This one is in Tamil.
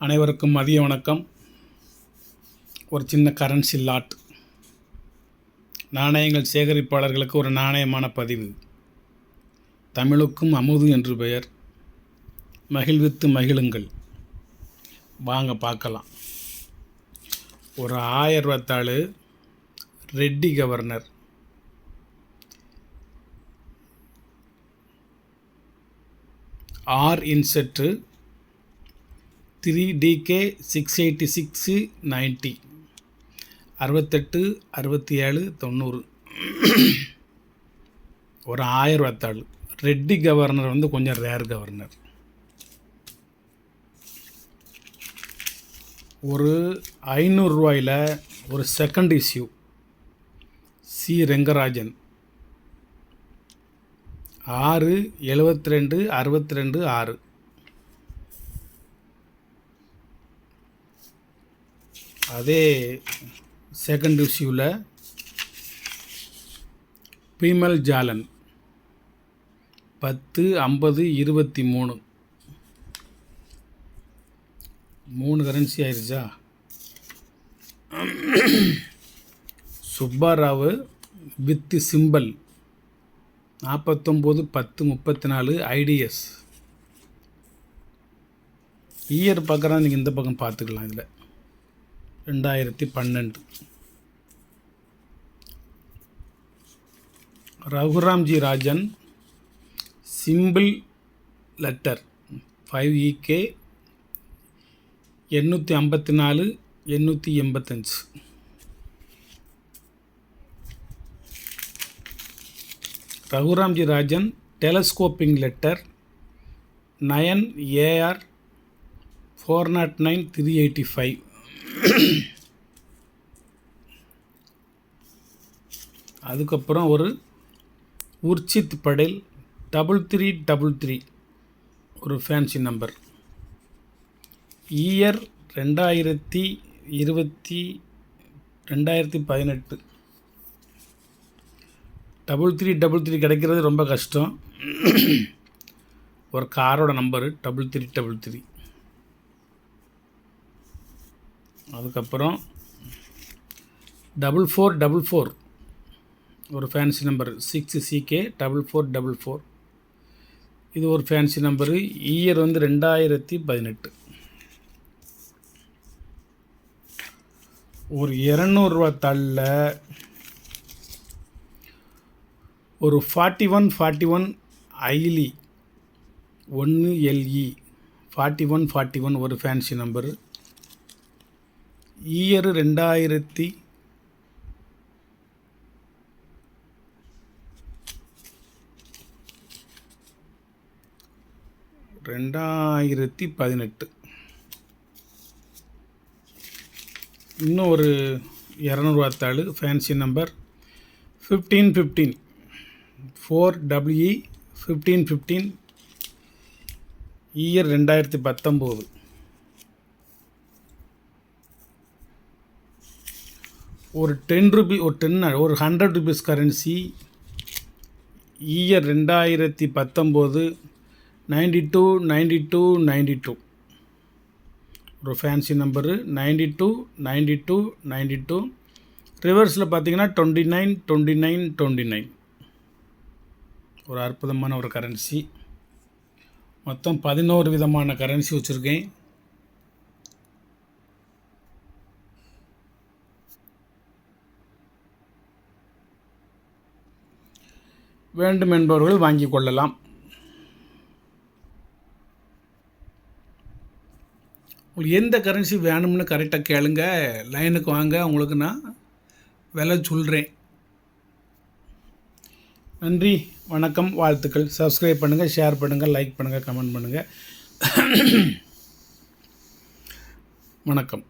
அனைவருக்கும் மதிய வணக்கம். ஒரு சின்ன கரன்சி லாட். நாணயங்கள் சேகரிப்பாளர்களுக்கு ஒரு நாணயமான பதிவு. தமிழுக்கும் அமுது என்று பெயர். மகிழ்வித்து மகிழுங்கள். வாங்க பார்க்கலாம். ஒரு 1000 ரூபாய் தாள். Reddy governor. R inset 3DK 68690 68 67 90. ஒரு 1000 ரூபாய் தாள். ரெட்டி கவர்னர் கொஞ்சம் ரேர் கவர்னர். ஒரு 500 ரூபாயில் ஒரு செகண்ட் இஷ்யூ சி ரெங்கராஜன் 6 72 62 6. அதே செகண்ட் இஷ்யூவில் பீமல் ஜாலன் 10 50 23. 3 கரன்சி ஆயிடுச்சா. சுப்பாராவ் வித் சிம்பல் 49 10 34 ஐடிஎஸ். இயர் பார்க்குறா நீங்கள் இந்த பக்கம் பார்த்துக்கலாம். இதில் 2012. Raghuram G Rajan simple letter 5EK 854 885. Raghuram G Rajan telescoping letter 9AR 409 385. அதுக்கப்புறம் ஒரு உர்ச்சித் படேல் 3333 ஒரு ஃபேன்சி நம்பர். இயர் 2018. 3333 கிடைக்கிறது ரொம்ப கஷ்டம். ஒரு காரோட நம்பரு 3333. அதுக்கப்புறம் 4444 ஒரு ஃபேன்சி நம்பர் 6CK 4444. இது ஒரு ஃபேன்சி நம்பரு. இயர் 2018. ஒரு 200 ரூபாய் தாளில் ஒரு 4141 ஐலி 1LE 4141 ஒரு ஃபேன்சி நம்பரு. இயர் 2018. இன்னும் ஒரு 200 ரூபாய் தாள் ஃபேன்சி நம்பர் 1515 4WE 1515. இயர் 2019. ஒரு 10 ரூபி ஒரு 100 ருபீஸ் கரன்சி. இயர் 2019 92 92 92 ஒரு ஃபேன்சி நம்பரு 92 92 92. ரிவர்ஸில் பார்த்தீங்கன்னா 29 29 29. ஒரு அற்புதமான ஒரு கரன்சி. மொத்தம் 11 விதமான கரன்சி வச்சுருக்கேன். வேண்டும் என்பவர்கள் வாங்கி கொள்ளலாம். உங்களுக்கு எந்த கரன்சி வேணும்னு கரெக்டாக கேளுங்க. லைனுக்கு வாங்க, உங்களுக்கு நான் விலை சொல்கிறேன். நன்றி, வணக்கம், வாழ்த்துக்கள். சப்ஸ்கிரைப் பண்ணுங்கள், ஷேர் பண்ணுங்கள், லைக் பண்ணுங்கள், கமெண்ட் பண்ணுங்கள். வணக்கம்.